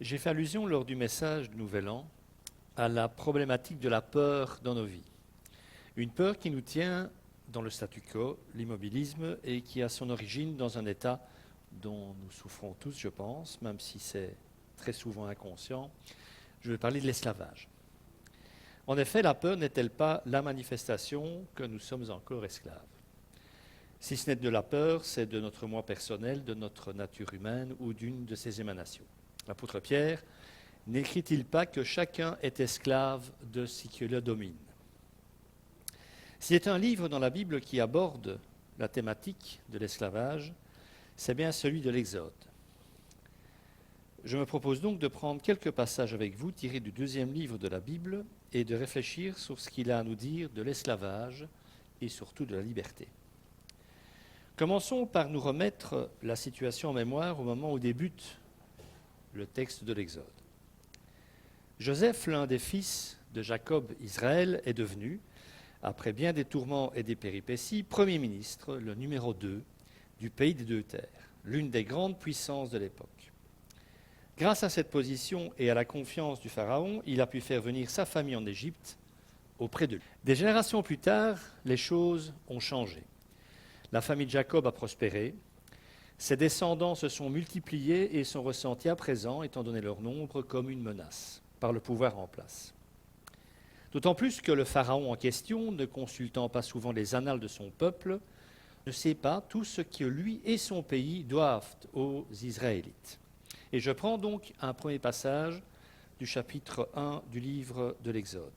J'ai fait allusion lors du message du Nouvel An à la problématique de la peur dans nos vies. Une peur qui nous tient dans le statu quo, l'immobilisme, et qui a son origine dans un état dont nous souffrons tous, je pense, même si c'est très souvent inconscient. Je vais parler de l'esclavage. En effet, la peur n'est-elle pas la manifestation que nous sommes encore esclaves? Si ce n'est de la peur, c'est de notre moi personnel, de notre nature humaine ou d'une de ses émanations. L'apôtre Pierre n'écrit-il pas que chacun est esclave de ce qui le domine? S'il y a un livre dans la Bible qui aborde la thématique de l'esclavage, c'est bien celui de l'Exode. Je me propose donc de prendre quelques passages avec vous tirés du deuxième livre de la Bible et de réfléchir sur ce qu'il a à nous dire de l'esclavage et surtout de la liberté. Commençons par nous remettre la situation en mémoire au moment où débute le texte de l'Exode. Joseph, l'un des fils de Jacob, Israël, est devenu, après bien des tourments et des péripéties, Premier ministre, le numéro 2 du pays des deux terres, l'une des grandes puissances de l'époque. Grâce à cette position et à la confiance du Pharaon, il a pu faire venir sa famille en Égypte auprès de lui. Des générations plus tard, les choses ont changé. La famille de Jacob a prospéré, ses descendants se sont multipliés et sont ressentis à présent, étant donné leur nombre, comme une menace par le pouvoir en place. D'autant plus que le Pharaon en question, ne consultant pas souvent les annales de son peuple, ne sait pas tout ce que lui et son pays doivent aux Israélites. Et je prends donc un premier passage du chapitre 1 du livre de l'Exode.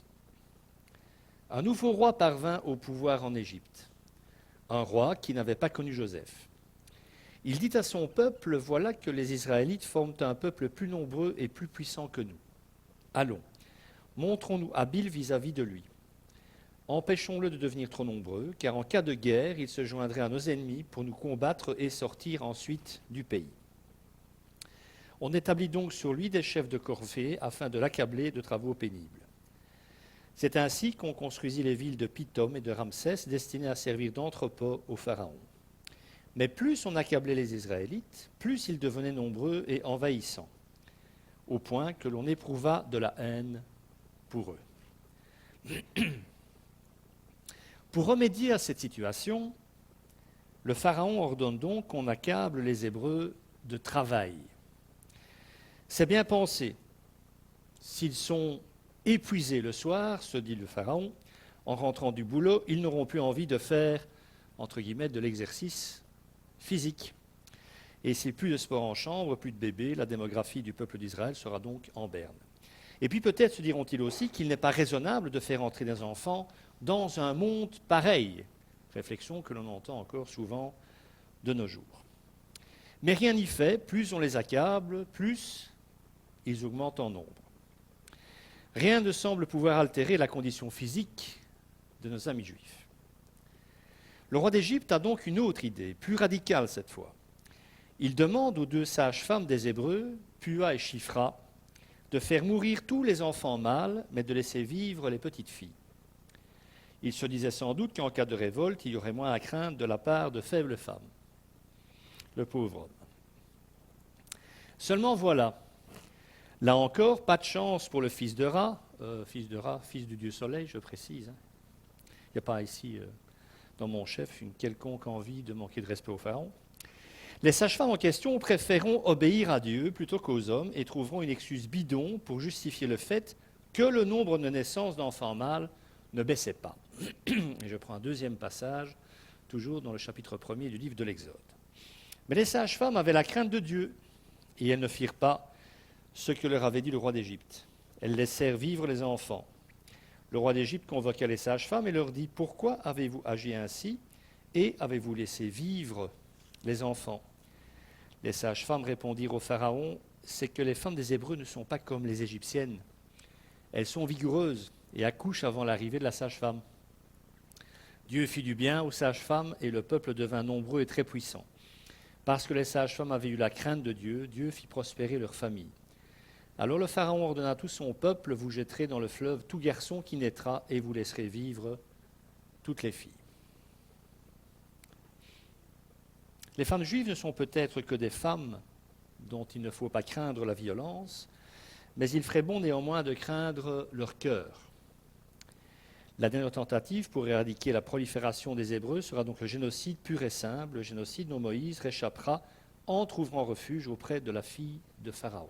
Un nouveau roi parvint au pouvoir en Égypte, un roi qui n'avait pas connu Joseph. Il dit à son peuple, voilà que les Israélites forment un peuple plus nombreux et plus puissant que nous. Allons, montrons-nous habiles vis-à-vis de lui. Empêchons-le de devenir trop nombreux, car en cas de guerre, il se joindrait à nos ennemis pour nous combattre et sortir ensuite du pays. On établit donc sur lui des chefs de corvée afin de l'accabler de travaux pénibles. C'est ainsi qu'on construisit les villes de Pithom et de Ramsès, destinées à servir d'entrepôt au Pharaon. Mais plus on accablait les Israélites, plus ils devenaient nombreux et envahissants, au point que l'on éprouva de la haine pour eux. Pour remédier à cette situation, le Pharaon ordonne donc qu'on accable les Hébreux de travail. C'est bien pensé. S'ils sont épuisés le soir, se dit le Pharaon, en rentrant du boulot, ils n'auront plus envie de faire, entre guillemets, de l'exercice physique. Et s'il n'y a plus de sport en chambre, plus de bébés, la démographie du peuple d'Israël sera donc en berne. Et puis peut-être se diront-ils aussi qu'il n'est pas raisonnable de faire entrer des enfants dans un monde pareil. Réflexion que l'on entend encore souvent de nos jours. Mais rien n'y fait, plus on les accable, plus ils augmentent en nombre. Rien ne semble pouvoir altérer la condition physique de nos amis juifs. Le roi d'Égypte a donc une autre idée, plus radicale cette fois. Il demande aux deux sages-femmes des Hébreux, Pua et Shifra, de faire mourir tous les enfants mâles, mais de laisser vivre les petites filles. Il se disait sans doute qu'en cas de révolte, il y aurait moins à craindre de la part de faibles femmes. Le pauvre homme. Seulement voilà, là encore, pas de chance pour le fils de Ra, fils du dieu soleil, je précise. Il n'y a pas ici, dans mon chef, une quelconque envie de manquer de respect au pharaon. Les sages-femmes en question préféreront obéir à Dieu plutôt qu'aux hommes et trouveront une excuse bidon pour justifier le fait que le nombre de naissances d'enfants mâles ne baissait pas. Et je prends un deuxième passage, toujours dans le chapitre 1er du livre de l'Exode. Mais les sages-femmes avaient la crainte de Dieu, et elles ne firent pas ce que leur avait dit le roi d'Égypte. Elles laissèrent vivre les enfants. Le roi d'Égypte convoqua les sages-femmes et leur dit « Pourquoi avez-vous agi ainsi et avez-vous laissé vivre les enfants ?» Les sages-femmes répondirent au Pharaon « C'est que les femmes des Hébreux ne sont pas comme les Égyptiennes. Elles sont vigoureuses et accouchent avant l'arrivée de la sage-femme. » Dieu fit du bien aux sages-femmes et le peuple devint nombreux et très puissant. Parce que les sages-femmes avaient eu la crainte de Dieu, Dieu fit prospérer leur famille. Alors le Pharaon ordonna à tout son peuple, vous jetterez dans le fleuve tout garçon qui naîtra et vous laisserez vivre toutes les filles. Les femmes juives ne sont peut-être que des femmes dont il ne faut pas craindre la violence, mais il ferait bon néanmoins de craindre leur cœur. La dernière tentative pour éradiquer la prolifération des Hébreux sera donc le génocide pur et simple, le génocide dont Moïse réchappera en trouvant refuge auprès de la fille de Pharaon.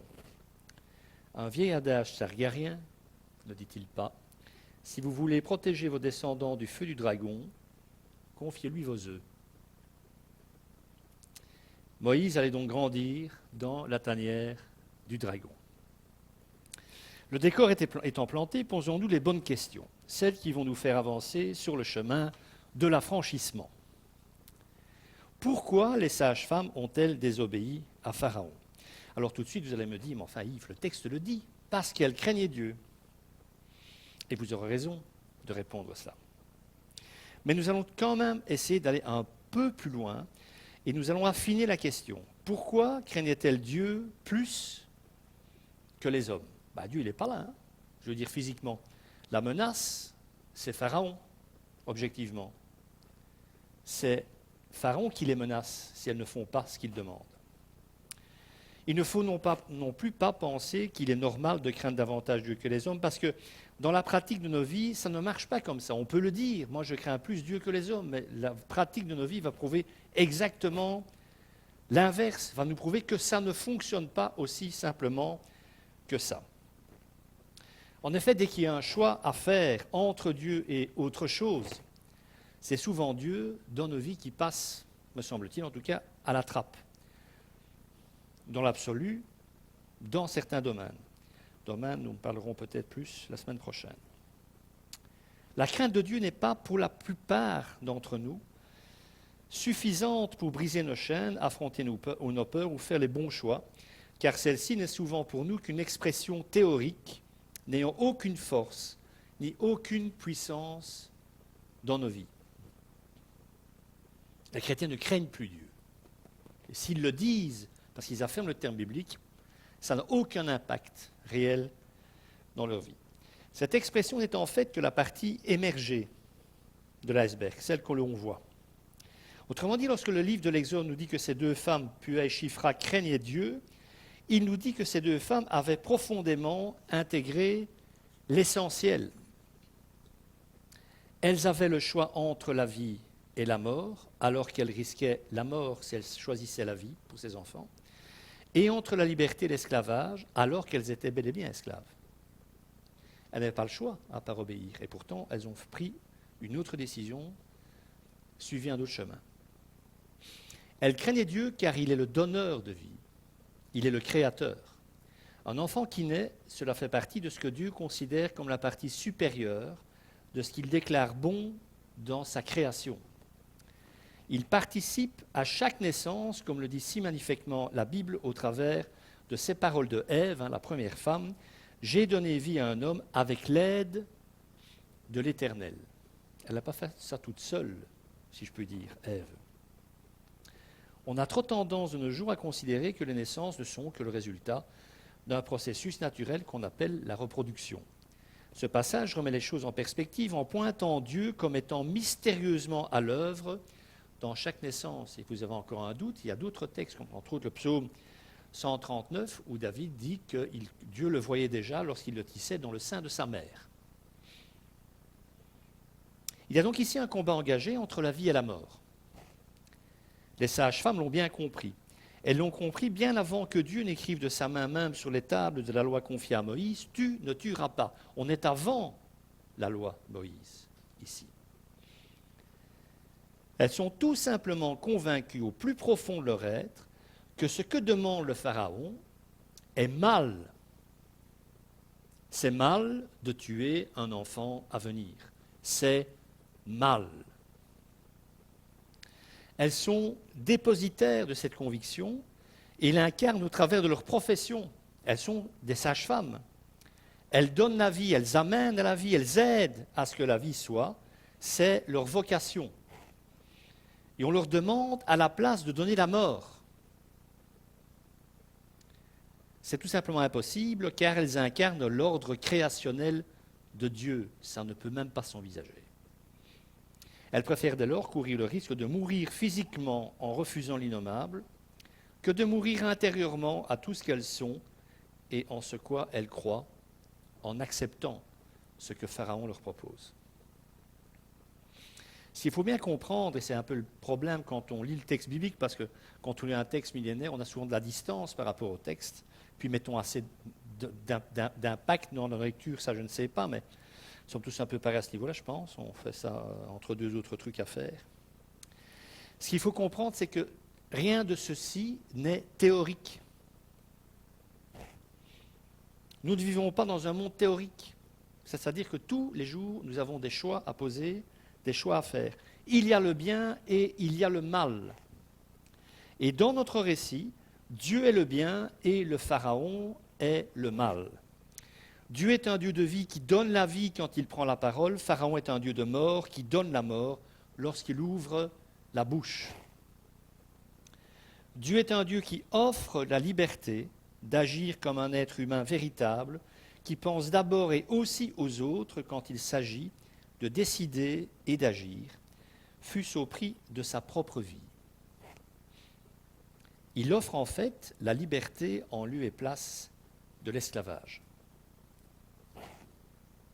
Un vieil adage sargarien, ne dit-il pas, si vous voulez protéger vos descendants du feu du dragon, confiez-lui vos œufs. Moïse allait donc grandir dans la tanière du dragon. Le décor étant planté, posons-nous les bonnes questions, celles qui vont nous faire avancer sur le chemin de l'affranchissement. Pourquoi les sages-femmes ont-elles désobéi à Pharaon? Alors tout de suite, vous allez me dire, mais enfin Yves, le texte le dit, parce qu'elles craignaient Dieu. Et vous aurez raison de répondre à cela. Mais nous allons quand même essayer d'aller un peu plus loin et nous allons affiner la question. Pourquoi craignait-elle Dieu plus que les hommes? Dieu, il n'est pas là, hein, je veux dire physiquement. La menace, c'est Pharaon, objectivement. C'est Pharaon qui les menace si elles ne font pas ce qu'il demande. Il ne faut non plus pas penser qu'il est normal de craindre davantage Dieu que les hommes, parce que dans la pratique de nos vies, ça ne marche pas comme ça. On peut le dire, moi je crains plus Dieu que les hommes, mais la pratique de nos vies va prouver exactement l'inverse, va nous prouver que ça ne fonctionne pas aussi simplement que ça. En effet, dès qu'il y a un choix à faire entre Dieu et autre chose, c'est souvent Dieu dans nos vies qui passe, me semble-t-il en tout cas, à la trappe. Dans l'absolu, dans certains domaines. Domaines, nous en parlerons peut-être plus la semaine prochaine. La crainte de Dieu n'est pas, pour la plupart d'entre nous, suffisante pour briser nos chaînes, affronter nos peurs ou faire les bons choix, car celle-ci n'est souvent pour nous qu'une expression théorique, n'ayant aucune force, ni aucune puissance dans nos vies. Les chrétiens ne craignent plus Dieu. Et s'ils le disent, parce qu'ils affirment le terme biblique, ça n'a aucun impact réel dans leur vie. Cette expression n'est en fait que la partie émergée de l'iceberg, celle que l'on voit. Autrement dit, lorsque le livre de l'Exode nous dit que ces deux femmes, Puah et Shifra, craignaient Dieu, il nous dit que ces deux femmes avaient profondément intégré l'essentiel. Elles avaient le choix entre la vie et la mort, alors qu'elles risquaient la mort si elles choisissaient la vie pour ses enfants, et entre la liberté et l'esclavage, alors qu'elles étaient bel et bien esclaves. Elles n'avaient pas le choix à part obéir, et pourtant elles ont pris une autre décision, suivi un autre chemin. Elles craignaient Dieu car il est le donneur de vie, il est le créateur. Un enfant qui naît, cela fait partie de ce que Dieu considère comme la partie supérieure de ce qu'il déclare bon dans sa création. Il participe à chaque naissance, comme le dit si magnifiquement la Bible au travers de ces paroles de Ève, la première femme, « J'ai donné vie à un homme avec l'aide de l'Éternel ». Elle n'a pas fait ça toute seule, si je peux dire, Ève. On a trop tendance de nos jours à considérer que les naissances ne sont que le résultat d'un processus naturel qu'on appelle la reproduction. Ce passage remet les choses en perspective en pointant Dieu comme étant mystérieusement à l'œuvre dans chaque naissance. Et vous avez encore un doute, il y a d'autres textes, comme entre autres le psaume 139, où David dit que Dieu le voyait déjà lorsqu'il le tissait dans le sein de sa mère. Il y a donc ici un combat engagé entre la vie et la mort. Les sages-femmes l'ont bien compris. Elles l'ont compris bien avant que Dieu n'écrive de sa main même sur les tables de la loi confiée à Moïse, « Tu ne tueras pas ». On est avant la loi Moïse, ici. Elles sont tout simplement convaincues au plus profond de leur être que ce que demande le Pharaon est mal. C'est mal de tuer un enfant à venir. C'est mal. Elles sont dépositaires de cette conviction et l'incarnent au travers de leur profession. Elles sont des sages-femmes. Elles donnent la vie, elles amènent à la vie, elles aident à ce que la vie soit. C'est leur vocation. Et on leur demande à la place de donner la mort. C'est tout simplement impossible car elles incarnent l'ordre créationnel de Dieu. Ça ne peut même pas s'envisager. Elles préfèrent dès lors courir le risque de mourir physiquement en refusant l'innommable que de mourir intérieurement à tout ce qu'elles sont et en ce quoi elles croient, en acceptant ce que Pharaon leur propose. Ce qu'il faut bien comprendre, et c'est un peu le problème quand on lit le texte biblique, parce que quand on lit un texte millénaire, on a souvent de la distance par rapport au texte, puis mettons assez d'impact dans la lecture, ça je ne sais pas, mais nous sommes tous un peu pareils à ce niveau-là, je pense. On fait ça entre deux autres trucs à faire. Ce qu'il faut comprendre, c'est que rien de ceci n'est théorique. Nous ne vivons pas dans un monde théorique. C'est-à-dire que tous les jours, nous avons des choix à poser, des choix à faire. Il y a le bien et il y a le mal. Et dans notre récit, Dieu est le bien et le Pharaon est le mal. Dieu est un Dieu de vie qui donne la vie quand il prend la parole. Pharaon est un Dieu de mort qui donne la mort lorsqu'il ouvre la bouche. Dieu est un Dieu qui offre la liberté d'agir comme un être humain véritable, qui pense d'abord et aussi aux autres quand il s'agit de décider et d'agir, fût-ce au prix de sa propre vie. Il offre en fait la liberté en lieu et place de l'esclavage.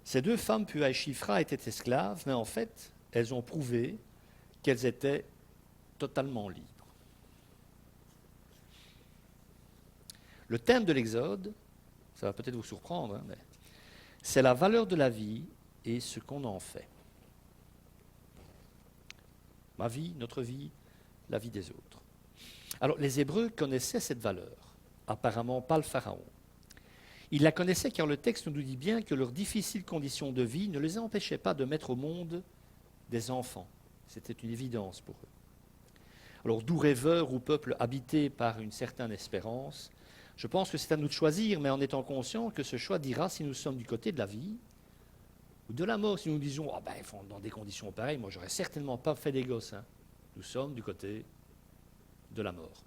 Ces deux femmes, Pua et Shifra, étaient esclaves, mais en fait, elles ont prouvé qu'elles étaient totalement libres. Le thème de l'Exode, ça va peut-être vous surprendre, mais c'est la valeur de la vie et ce qu'on en fait. Ma vie, notre vie, la vie des autres. Alors, les Hébreux connaissaient cette valeur, apparemment pas le Pharaon. Ils la connaissaient car le texte nous dit bien que leurs difficiles conditions de vie ne les empêchaient pas de mettre au monde des enfants. C'était une évidence pour eux. Alors, doux rêveurs ou peuple habité par une certaine espérance, je pense que c'est à nous de choisir, mais en étant conscient que ce choix dira si nous sommes du côté de la vie ou de la mort. Si nous disons, dans des conditions pareilles, moi, j'aurais certainement pas fait des gosses. Nous sommes du côté de la mort.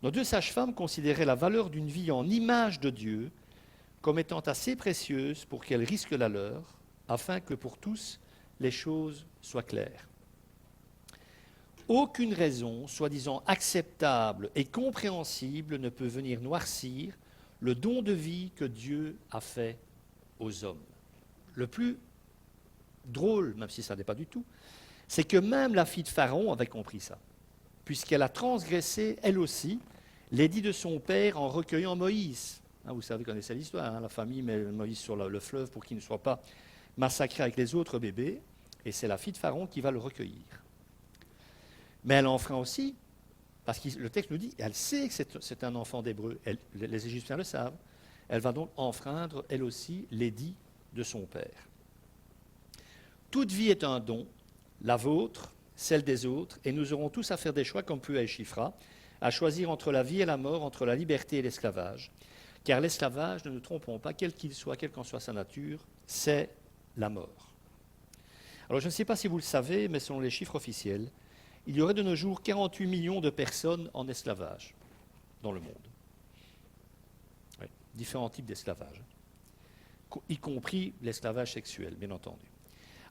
Nos deux sages-femmes considéraient la valeur d'une vie en image de Dieu comme étant assez précieuse pour qu'elles risquent la leur, afin que pour tous, les choses soient claires. Aucune raison, soi-disant acceptable et compréhensible, ne peut venir noircir le don de vie que Dieu a fait aux hommes. Le plus drôle, même si ça n'est pas du tout, c'est que même la fille de Pharaon avait compris ça, puisqu'elle a transgressé, elle aussi, l'édit de son père en recueillant Moïse. Vous savez, vous connaissez l'histoire, la famille met Moïse sur le fleuve pour qu'il ne soit pas massacré avec les autres bébés, et c'est la fille de Pharaon qui va le recueillir. Mais elle enfreint aussi, parce que le texte nous dit, elle sait que c'est un enfant d'Hébreu, les Égyptiens le savent, elle va donc enfreindre, elle aussi, l'édit de son père. Toute vie est un don, la vôtre, celle des autres, et nous aurons tous à faire des choix comme Pua et Shifra, à choisir entre la vie et la mort, entre la liberté et l'esclavage. Car l'esclavage, ne nous trompons pas, quel qu'il soit, quelle qu'en soit sa nature, c'est la mort. Alors je ne sais pas si vous le savez, mais selon les chiffres officiels, il y aurait de nos jours 48 millions de personnes en esclavage dans le monde. Oui, différents types d'esclavage, y compris l'esclavage sexuel, bien entendu.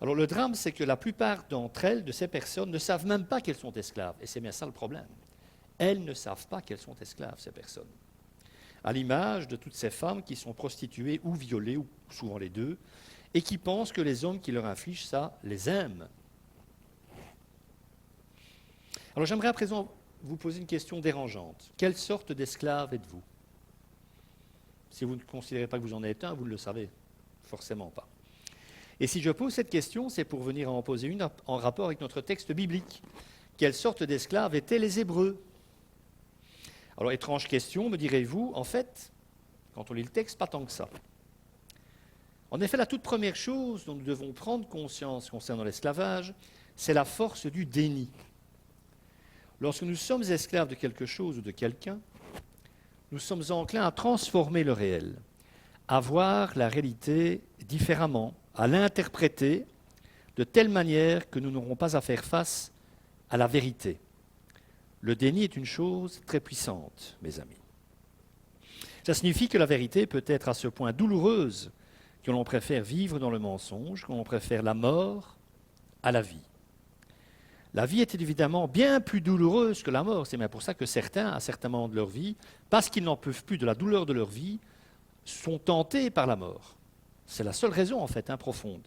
Alors le drame, c'est que la plupart d'entre elles, de ces personnes, ne savent même pas qu'elles sont esclaves. Et c'est bien ça le problème. Elles ne savent pas qu'elles sont esclaves, ces personnes. À l'image de toutes ces femmes qui sont prostituées ou violées, ou souvent les deux, et qui pensent que les hommes qui leur infligent ça les aiment. Alors j'aimerais à présent vous poser une question dérangeante. Quelle sorte d'esclave êtes-vous? Si vous ne considérez pas que vous en êtes un, vous ne le savez forcément pas. Et si je pose cette question, c'est pour venir en poser une en rapport avec notre texte biblique. Quelle sorte d'esclaves étaient les Hébreux? Alors, étrange question, me direz-vous, en fait, quand on lit le texte, pas tant que ça. En effet, la toute première chose dont nous devons prendre conscience concernant l'esclavage, c'est la force du déni. Lorsque nous sommes esclaves de quelque chose ou de quelqu'un, nous sommes enclins à transformer le réel, à voir la réalité différemment, à l'interpréter de telle manière que nous n'aurons pas à faire face à la vérité. Le déni est une chose très puissante, mes amis. Ça signifie que la vérité peut être à ce point douloureuse que l'on préfère vivre dans le mensonge, que l'on préfère la mort à la vie. La vie était évidemment bien plus douloureuse que la mort. C'est bien pour ça que certains, à certains moments de leur vie, parce qu'ils n'en peuvent plus de la douleur de leur vie, sont tentés par la mort. C'est la seule raison, en fait, profonde.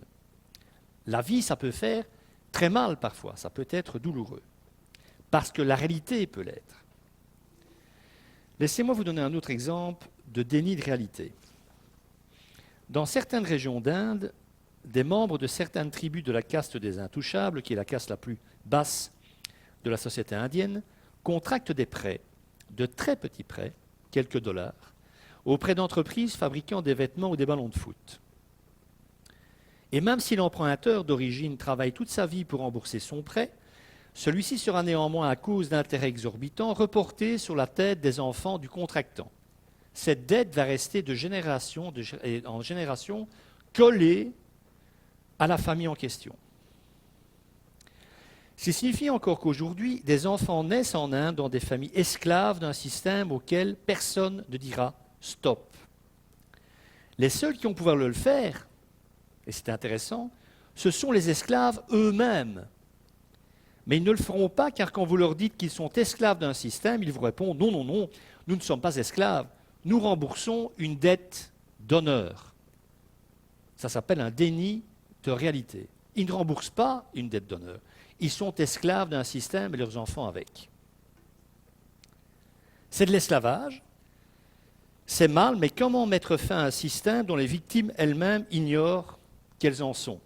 La vie, ça peut faire très mal parfois, ça peut être douloureux, parce que la réalité peut l'être. Laissez-moi vous donner un autre exemple de déni de réalité. Dans certaines régions d'Inde, des membres de certaines tribus de la caste des intouchables, qui est la caste la plus basse de la société indienne, contractent des prêts, de très petits prêts, quelques dollars, auprès d'entreprises fabriquant des vêtements ou des ballons de foot. Et même si l'emprunteur d'origine travaille toute sa vie pour rembourser son prêt, celui-ci sera néanmoins, à cause d'intérêts exorbitants, reporté sur la tête des enfants du contractant. Cette dette va rester de génération en génération collée à la famille en question. Ce signifie encore qu'aujourd'hui, des enfants naissent en Inde dans des familles esclaves d'un système auquel personne ne dira stop. Les seuls qui ont pouvoir le faire, et c'est intéressant, ce sont les esclaves eux-mêmes. Mais ils ne le feront pas, car quand vous leur dites qu'ils sont esclaves d'un système, ils vous répondent « Non, non, non, nous ne sommes pas esclaves, nous remboursons une dette d'honneur. » Ça s'appelle un déni de réalité. Ils ne remboursent pas une dette d'honneur. Ils sont esclaves d'un système et leurs enfants avec. C'est de l'esclavage, c'est mal, mais comment mettre fin à un système dont les victimes elles-mêmes ignorent qu'elles en sont?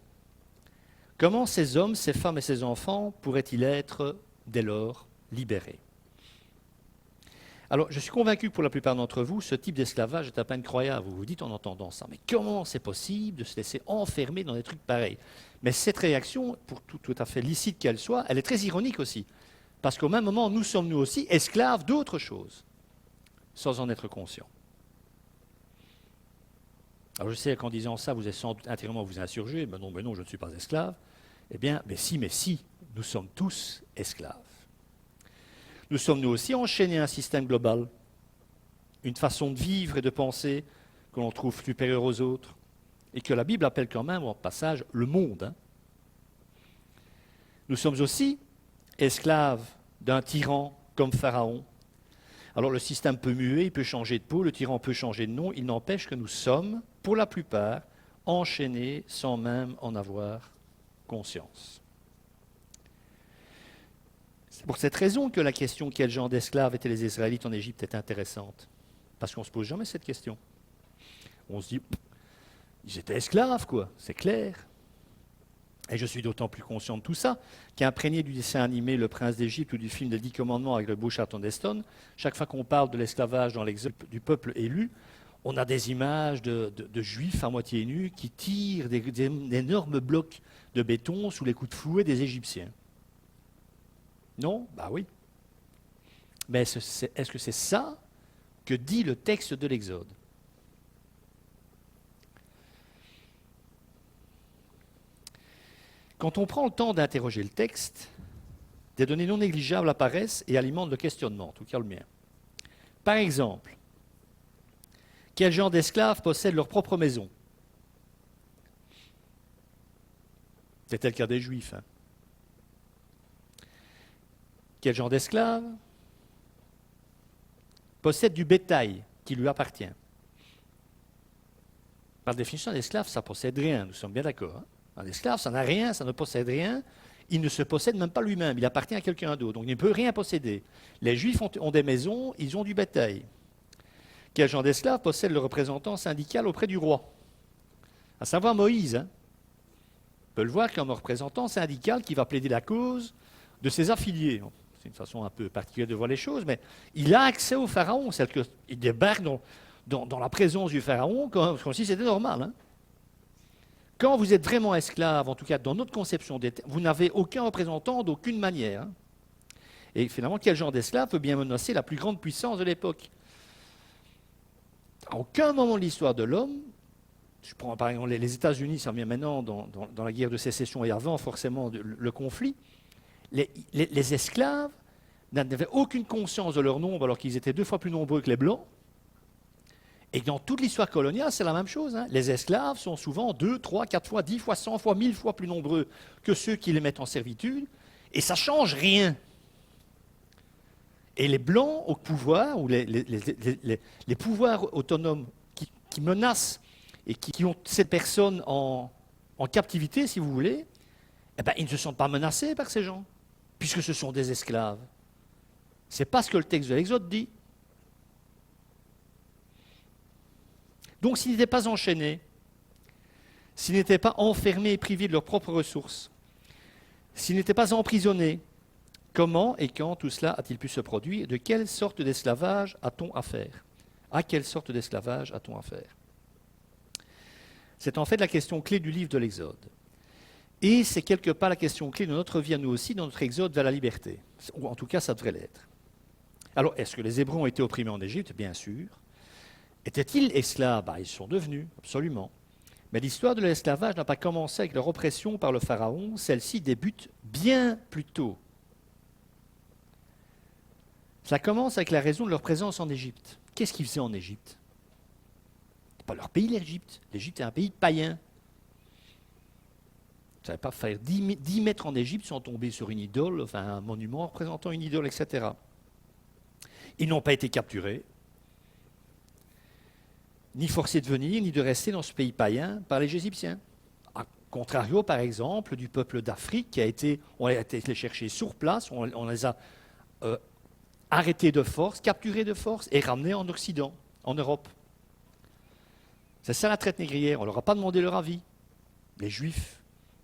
Comment ces hommes, ces femmes et ces enfants pourraient-ils être, dès lors, libérés? Alors, je suis convaincu que pour la plupart d'entre vous, ce type d'esclavage est à peine croyable. Vous vous dites en entendant ça, mais comment c'est possible de se laisser enfermer dans des trucs pareils? Mais cette réaction, pour tout à fait licite qu'elle soit, elle est très ironique aussi. Parce qu'au même moment, nous sommes nous aussi esclaves d'autre chose, sans en être conscients. Alors je sais qu'en disant ça, vous êtes sans doute intérieurement vous insurger, mais non, je ne suis pas esclave. Eh bien, mais si, nous sommes tous esclaves. Nous sommes nous aussi enchaînés à un système global, une façon de vivre et de penser que l'on trouve supérieure aux autres, et que la Bible appelle quand même, en passage, le monde. Nous sommes aussi esclaves d'un tyran comme Pharaon. Alors le système peut muer, il peut changer de peau, le tyran peut changer de nom, il n'empêche que nous sommes, pour la plupart, enchaînés sans même en avoir conscience. C'est pour cette raison que la question quel genre d'esclaves étaient les Israélites en Égypte est intéressante. Parce qu'on ne se pose jamais cette question. On se dit, ils étaient esclaves, quoi, c'est clair. Et je suis d'autant plus conscient de tout ça qu'imprégné du dessin animé Le Prince d'Égypte ou du film des 10 Commandements avec le beau Charlton Heston, chaque fois qu'on parle de l'esclavage dans l'exode du peuple élu, on a des images de juifs à moitié nus qui tirent d'énormes blocs de béton sous les coups de fouet des Égyptiens. Non? Bah oui. Mais est-ce que c'est ça que dit le texte de l'Exode? Quand on prend le temps d'interroger le texte, des données non négligeables apparaissent et alimentent le questionnement, en tout cas le mien. Par exemple, quel genre d'esclaves possèdent leur propre maison? C'était le cas des Juifs. Quel genre d'esclave possède du bétail qui lui appartient? Par définition, un esclave, ça ne possède rien, nous sommes bien d'accord. Un esclave, ça n'a rien, ça ne possède rien, il ne se possède même pas lui-même, il appartient à quelqu'un d'autre, donc il ne peut rien posséder. Les Juifs ont des maisons, ils ont du bétail. Quel genre d'esclave possède le représentant syndical auprès du roi? À savoir Moïse. On peut le voir comme un représentant syndical qui va plaider la cause de ses affiliés. C'est une façon un peu particulière de voir les choses, mais il a accès au pharaon. Il débarque dans la présence du pharaon comme si c'était normal. Quand vous êtes vraiment esclave, en tout cas dans notre conception d'être, vous n'avez aucun représentant d'aucune manière. Et finalement, quel genre d'esclave peut bien menacer la plus grande puissance de l'époque? À aucun moment de l'histoire de l'homme, je prends par exemple les États-Unis, ça revient maintenant dans la guerre de sécession et avant forcément le conflit, les esclaves n'avaient aucune conscience de leur nombre alors qu'ils étaient 2 fois plus nombreux que les Blancs. Et dans toute l'histoire coloniale, c'est la même chose. Les esclaves sont souvent 2, 3, 4 fois, 10 fois, 100 fois, 1000 fois plus nombreux que ceux qui les mettent en servitude. Et ça ne change rien. Et les Blancs au pouvoir, ou les pouvoirs autonomes qui menacent et qui ont ces personnes en captivité, si vous voulez, eh ben, ils ne se sentent pas menacés par ces gens, puisque ce sont des esclaves. Ce n'est pas ce que le texte de l'Exode dit. Donc s'ils n'étaient pas enchaînés, s'ils n'étaient pas enfermés et privés de leurs propres ressources, s'ils n'étaient pas emprisonnés, comment et quand tout cela a-t-il pu se produire? De quelle sorte d'esclavage a-t-on affaire? À quelle sorte d'esclavage a-t-on affaire? C'est en fait la question clé du livre de l'Exode. Et c'est quelque part la question clé de notre vie à nous aussi, dans notre exode vers la liberté. Ou en tout cas, ça devrait l'être. Alors, est-ce que les Hébreux ont été opprimés en Égypte? Bien sûr. Étaient-ils esclaves? Ils sont devenus, absolument. Mais l'histoire de l'esclavage n'a pas commencé avec leur oppression par le Pharaon. Celle-ci débute bien plus tôt. Ça commence avec la raison de leur présence en Égypte. Qu'est-ce qu'ils faisaient en Égypte? C'est pas leur pays, l'Égypte. L'Égypte est un pays païen. Ils ne savaient pas faire 10 mètres en Égypte sans tomber sur une idole, enfin un monument représentant une idole, etc. Ils n'ont pas été capturés, ni forcés de venir, ni de rester dans ce pays païen par les Égyptiens. A contrario, par exemple, du peuple d'Afrique on a été les chercher sur place, on les a arrêtés de force, capturés de force et ramenés en Occident, en Europe. C'est ça la traite négrière, on ne leur a pas demandé leur avis. Les Juifs,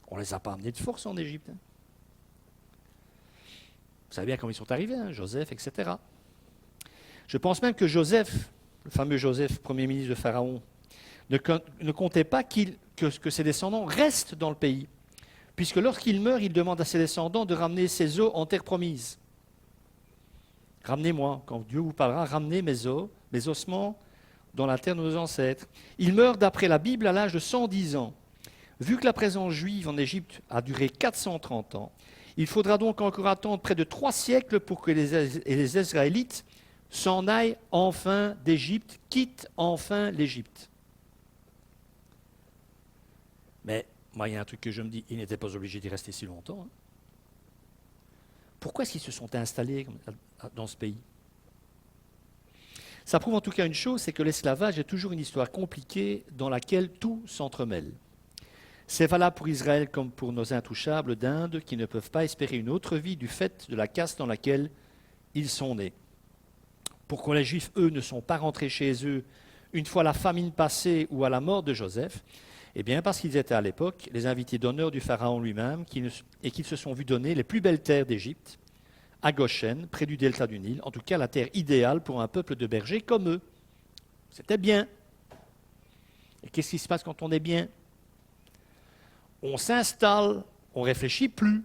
on ne les a pas amenés de force en Égypte. Vous savez bien comment ils sont arrivés, Joseph, etc. Je pense même que Joseph, le fameux Joseph, premier ministre de Pharaon, ne comptait pas que ses descendants restent dans le pays. Puisque lorsqu'il meurt, il demande à ses descendants de ramener ses os en terre promise. Ramenez-moi, quand Dieu vous parlera, ramenez mes os, mes ossements dans la terre de nos ancêtres. Il meurt d'après la Bible à l'âge de 110 ans. Vu que la présence juive en Égypte a duré 430 ans, il faudra donc encore attendre près de 3 siècles pour que les Israélites s'en aillent enfin d'Égypte, quittent enfin l'Égypte. Mais moi, il y a un truc que je me dis, ils n'étaient pas obligés d'y rester si longtemps. Pourquoi est-ce qu'ils se sont installés dans ce pays? Ça prouve en tout cas une chose, c'est que l'esclavage est toujours une histoire compliquée dans laquelle tout s'entremêle. C'est valable pour Israël comme pour nos intouchables d'Inde qui ne peuvent pas espérer une autre vie du fait de la caste dans laquelle ils sont nés. Pourquoi les Juifs, eux, ne sont pas rentrés chez eux une fois la famine passée ou à la mort de Joseph? Eh bien, parce qu'ils étaient à l'époque les invités d'honneur du Pharaon lui-même et qu'ils se sont vus donner les plus belles terres d'Égypte, à Goshen, près du delta du Nil, en tout cas la terre idéale pour un peuple de bergers comme eux. C'était bien. Et qu'est-ce qui se passe quand on est bien? On s'installe, on ne réfléchit plus.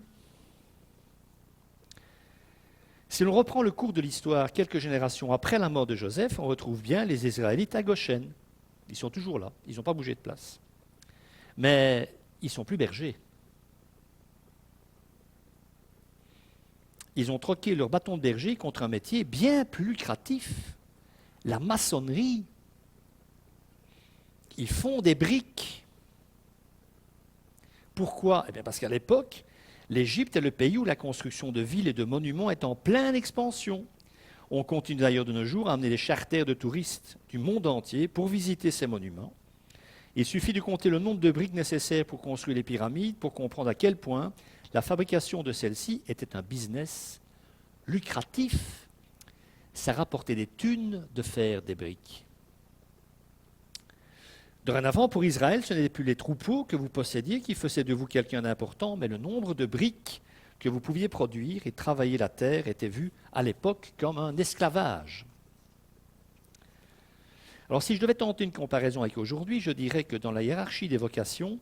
Si l'on reprend le cours de l'histoire quelques générations après la mort de Joseph, on retrouve bien les Israélites à Goshen. Ils sont toujours là, ils n'ont pas bougé de place. Mais ils ne sont plus bergers. Ils ont troqué leur bâton de berger contre un métier bien plus lucratif, la maçonnerie. Ils font des briques. Pourquoi? Eh bien parce qu'à l'époque, l'Égypte est le pays où la construction de villes et de monuments est en pleine expansion. On continue d'ailleurs de nos jours à amener des charters de touristes du monde entier pour visiter ces monuments. Il suffit de compter le nombre de briques nécessaires pour construire les pyramides pour comprendre à quel point la fabrication de celles-ci était un business lucratif. Ça rapportait des thunes de faire des briques. Dorénavant, pour Israël, ce n'était plus les troupeaux que vous possédiez qui faisaient de vous quelqu'un d'important, mais le nombre de briques que vous pouviez produire et travailler la terre était vu à l'époque comme un esclavage. Alors si je devais tenter une comparaison avec aujourd'hui, je dirais que dans la hiérarchie des vocations,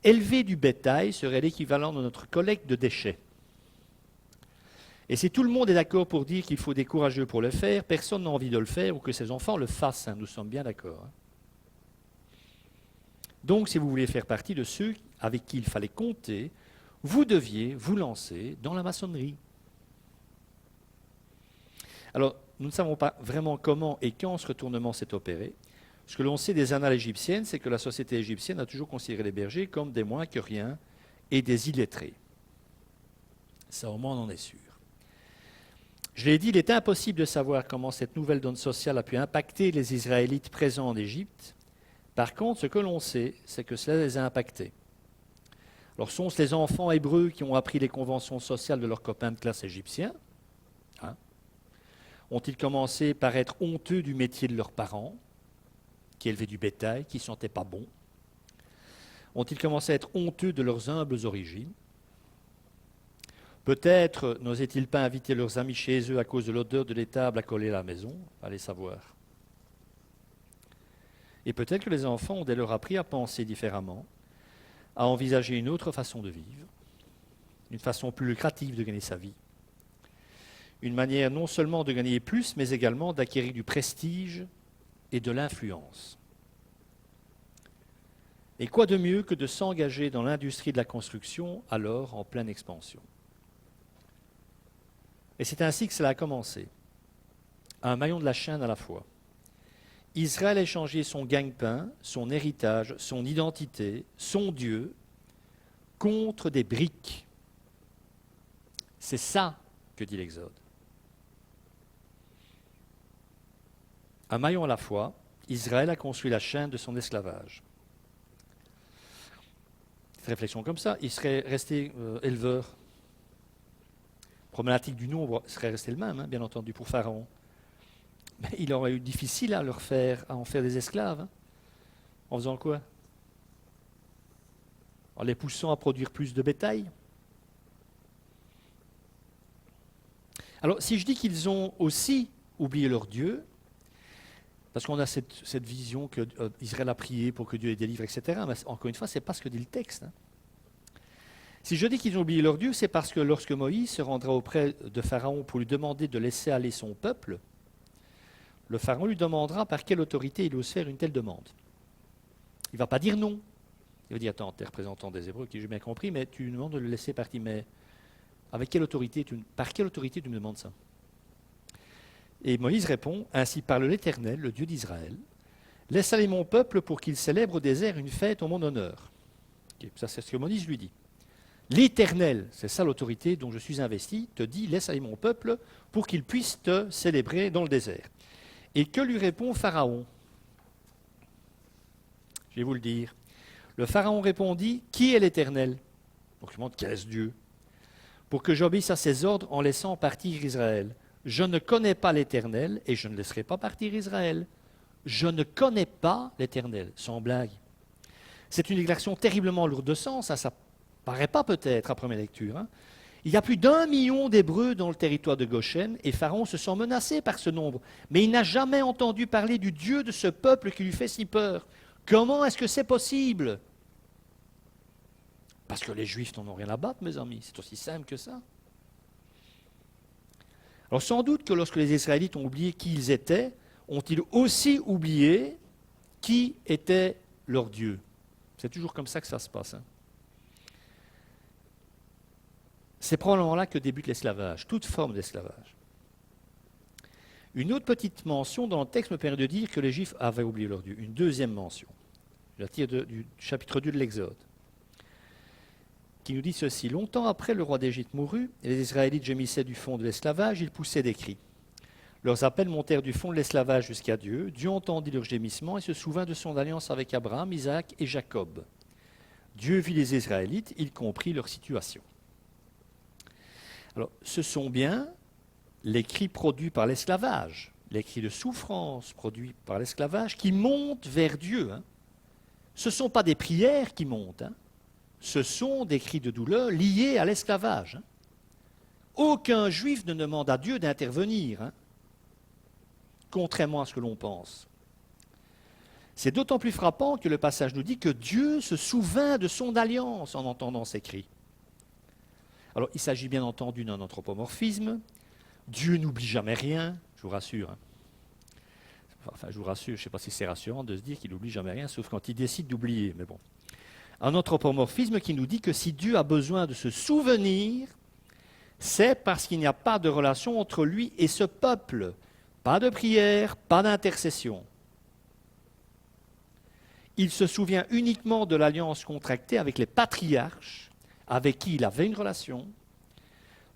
élever du bétail serait l'équivalent de notre collecte de déchets. Et si tout le monde est d'accord pour dire qu'il faut des courageux pour le faire, personne n'a envie de le faire ou que ses enfants le fassent, nous sommes bien d'accord. Donc, si vous voulez faire partie de ceux avec qui il fallait compter, vous deviez vous lancer dans la maçonnerie. Alors, nous ne savons pas vraiment comment et quand ce retournement s'est opéré. Ce que l'on sait des annales égyptiennes, c'est que la société égyptienne a toujours considéré les bergers comme des moins que rien et des illettrés. Ça, au moins, on en est sûr. Je l'ai dit, il est impossible de savoir comment cette nouvelle donne sociale a pu impacter les Israélites présents en Égypte. Par contre, ce que l'on sait, c'est que cela les a impactés. Alors, sont-ce les enfants hébreux qui ont appris les conventions sociales de leurs copains de classe égyptiens? Ont-ils commencé par être honteux du métier de leurs parents, qui élevaient du bétail, qui ne sentaient pas bon? Ont-ils commencé à être honteux de leurs humbles origines? Peut-être n'osaient-ils pas inviter leurs amis chez eux à cause de l'odeur de l'étable accolée à la maison? Allez savoir. Et peut-être que les enfants ont dès lors appris à penser différemment, à envisager une autre façon de vivre, une façon plus lucrative de gagner sa vie, une manière non seulement de gagner plus, mais également d'acquérir du prestige et de l'influence. Et quoi de mieux que de s'engager dans l'industrie de la construction, alors en pleine expansion? Et c'est ainsi que cela a commencé, un maillon de la chaîne à la fois. Israël a échangé son gagne-pain, son héritage, son identité, son Dieu, contre des briques. C'est ça que dit l'Exode. Un maillon à la fois, Israël a construit la chaîne de son esclavage. Cette réflexion comme ça, il serait resté éleveur. La problématique du nombre serait restée le même, bien entendu, pour Pharaon. Mais il aurait eu difficile à en faire des esclaves. En faisant quoi? En les poussant à produire plus de bétail. Alors, si je dis qu'ils ont aussi oublié leur Dieu, parce qu'on a cette vision qu'Israël a prié pour que Dieu les délivre, etc., mais encore une fois, ce n'est pas ce que dit le texte. Si je dis qu'ils ont oublié leur Dieu, c'est parce que lorsque Moïse se rendra auprès de Pharaon pour lui demander de laisser aller son peuple, le Pharaon lui demandera par quelle autorité il ose faire une telle demande. Il ne va pas dire non. Il va dire, attends, tu es représentant des Hébreux, qui j'ai bien compris, mais tu nous demandes de le laisser partir. Mais avec quelle autorité par quelle autorité tu me demandes ça? Et Moïse répond, ainsi parle l'Éternel, le Dieu d'Israël, laisse aller mon peuple pour qu'il célèbre au désert une fête en mon honneur. Okay, ça, c'est ce que Moïse lui dit. L'Éternel, c'est ça l'autorité dont je suis investi, te dit, laisse aller mon peuple pour qu'il puisse te célébrer dans le désert. Et que lui répond Pharaon? Je vais vous le dire. Le Pharaon répondit, qui est l'Éternel? Donc je demande, qu'est-ce Dieu? Pour que j'obéisse à ses ordres en laissant partir Israël. Je ne connais pas l'Éternel et je ne laisserai pas partir Israël. Je ne connais pas l'Éternel, sans blague. C'est une déclaration terriblement lourde de sens, ça ne paraît pas peut-être à première lecture. Il y a plus d'1 million d'Hébreux dans le territoire de Goshen et Pharaon se sent menacé par ce nombre. Mais il n'a jamais entendu parler du Dieu de ce peuple qui lui fait si peur. Comment est-ce que c'est possible? Parce que les Juifs n'en ont rien à battre, mes amis. C'est aussi simple que ça. Alors sans doute que lorsque les Israélites ont oublié qui ils étaient, ont-ils aussi oublié qui était leur Dieu? C'est toujours comme ça que ça se passe. C'est probablement là que débute l'esclavage, toute forme d'esclavage. Une autre petite mention dans le texte me permet de dire que les Juifs avaient oublié leur Dieu. Une deuxième mention, je la tire du chapitre 2 de l'Exode, qui nous dit ceci. Longtemps après le roi d'Égypte mourut, et les Israélites gémissaient du fond de l'esclavage, ils poussaient des cris. Leurs appels montèrent du fond de l'esclavage jusqu'à Dieu. Dieu entendit leurs gémissements et se souvint de son alliance avec Abraham, Isaac et Jacob. Dieu vit les Israélites, il comprit leur situation. Alors, ce sont bien les cris produits par l'esclavage, les cris de souffrance produits par l'esclavage qui montent vers Dieu. Ce ne sont pas des prières qui montent, ce sont des cris de douleur liés à l'esclavage. Aucun juif ne demande à Dieu d'intervenir, contrairement à ce que l'on pense. C'est d'autant plus frappant que le passage nous dit que Dieu se souvint de son alliance en entendant ces cris. Alors, il s'agit bien entendu d'un anthropomorphisme. Dieu n'oublie jamais rien, je vous rassure. Enfin, je vous rassure, je ne sais pas si c'est rassurant de se dire qu'il n'oublie jamais rien, sauf quand il décide d'oublier, mais bon. Un anthropomorphisme qui nous dit que si Dieu a besoin de se souvenir, c'est parce qu'il n'y a pas de relation entre lui et ce peuple. Pas de prière, pas d'intercession. Il se souvient uniquement de l'alliance contractée avec les patriarches, avec qui il avait une relation,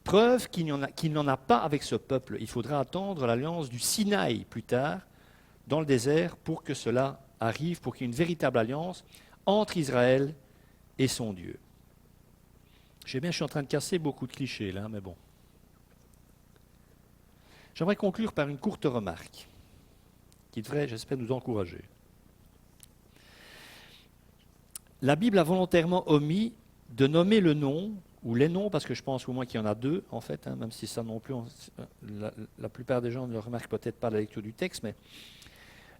Preuve qu'il n'en a pas avec ce peuple. Il faudra attendre l'alliance du Sinaï plus tard, dans le désert, pour que cela arrive, pour qu'il y ait une véritable alliance entre Israël et son Dieu. Je sais bien, je suis en train de casser beaucoup de clichés là, mais bon. J'aimerais conclure par une courte remarque qui devrait, j'espère, nous encourager. La Bible a volontairement omis de nommer le nom, ou les noms, parce que je pense au moins qu'il y en a deux, en fait, hein, même si ça non plus, la plupart des gens ne le remarquent peut-être pas à la lecture du texte, mais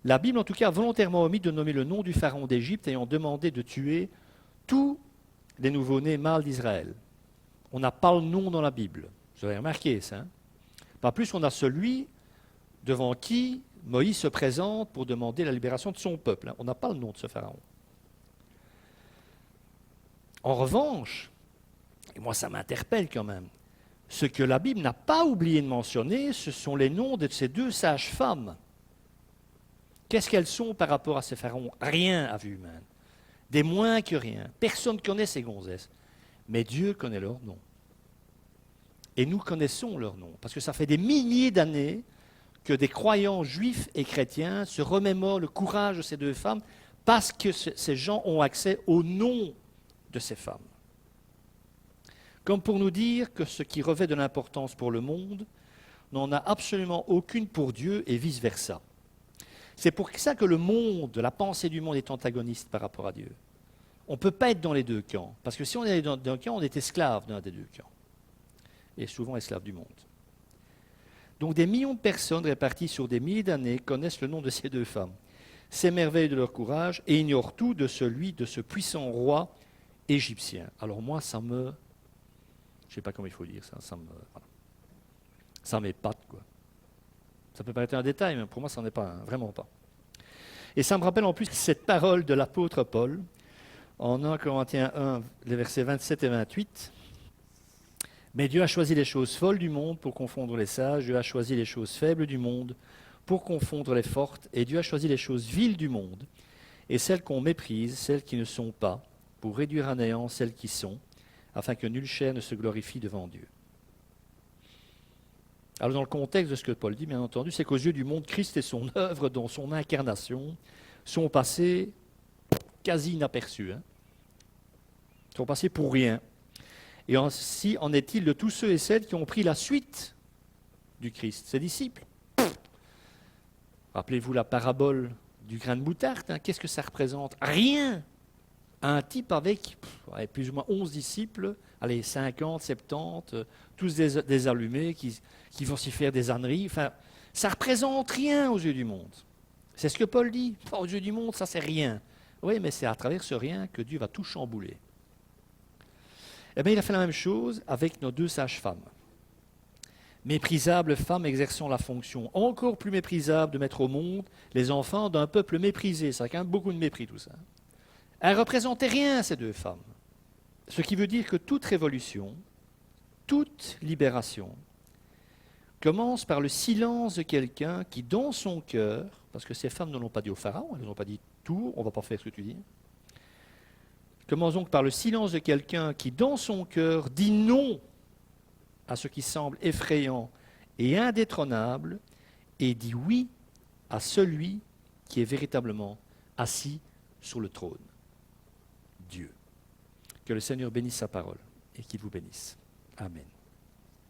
la Bible, en tout cas, a volontairement omis de nommer le nom du pharaon d'Égypte ayant demandé de tuer tous les nouveau-nés mâles d'Israël. On n'a pas le nom dans la Bible. Vous avez remarqué ça. Hein? Pas plus, on a celui devant qui Moïse se présente pour demander la libération de son peuple. Hein? On n'a pas le nom de ce pharaon. En revanche, et moi ça m'interpelle quand même, ce que la Bible n'a pas oublié de mentionner, ce sont les noms de ces deux sages-femmes. Qu'est-ce qu'elles sont par rapport à ces pharaons? Rien à vue humaine. Des moins que rien. Personne ne connaît ces gonzesses. Mais Dieu connaît leur nom. Et nous connaissons leur nom. Parce que ça fait des milliers d'années que des croyants juifs et chrétiens se remémorent le courage de ces deux femmes parce que ces gens ont accès au nom de ces femmes. Comme pour nous dire que ce qui revêt de l'importance pour le monde n'en a absolument aucune pour Dieu et vice-versa. C'est pour ça que le monde, la pensée du monde est antagoniste par rapport à Dieu. On ne peut pas être dans les deux camps, parce que si on est dans un camp, on est esclave d'un des deux camps. Et souvent esclave du monde. Donc des millions de personnes réparties sur des milliers d'années connaissent le nom de ces deux femmes, s'émerveillent de leur courage et ignorent tout de celui de ce puissant roi égyptien. Alors moi, je ne sais pas comment il faut dire ça m'épate, quoi. Ça peut paraître un détail, mais pour moi, ça n'en est pas un, vraiment pas. Et ça me rappelle en plus cette parole de l'apôtre Paul, en 1 Corinthiens 1, les versets 27 et 28. Mais Dieu a choisi les choses folles du monde pour confondre les sages, Dieu a choisi les choses faibles du monde pour confondre les fortes, et Dieu a choisi les choses viles du monde, et celles qu'on méprise, celles qui ne sont pas, pour réduire à néant celles qui sont, afin que nulle chair ne se glorifie devant Dieu. Alors dans le contexte de ce que Paul dit, bien entendu, c'est qu'aux yeux du monde, Christ et son œuvre, dont son incarnation, sont passés quasi inaperçus. Hein. Sont passés pour rien. Et ainsi en est-il de tous ceux et celles qui ont pris la suite du Christ, ses disciples. Rappelez-vous la parabole du grain de moutarde. Hein. Qu'est-ce que ça représente? Rien. Un type avec plus ou moins 11 disciples, allez, 50, 70, tous des allumés qui vont s'y faire des âneries. Enfin, ça ne représente rien aux yeux du monde. C'est ce que Paul dit. Aux yeux du monde, ça c'est rien. Oui, mais c'est à travers ce rien que Dieu va tout chambouler. Eh bien, il a fait la même chose avec nos deux sages-femmes. Méprisables femmes exerçant la fonction encore plus méprisable de mettre au monde les enfants d'un peuple méprisé. Ça a quand même beaucoup de mépris tout ça. Elles ne représentaient rien, ces deux femmes. Ce qui veut dire que toute révolution, toute libération, commence par le silence de quelqu'un qui, dans son cœur, parce que ces femmes ne l'ont pas dit au pharaon, elles n'ont pas dit tout, on ne va pas faire ce que tu dis. Commence donc par le silence de quelqu'un qui, dans son cœur, dit non à ce qui semble effrayant et indétrônable, et dit oui à celui qui est véritablement assis sur le trône. Dieu. Que le Seigneur bénisse sa parole et qu'il vous bénisse. Amen.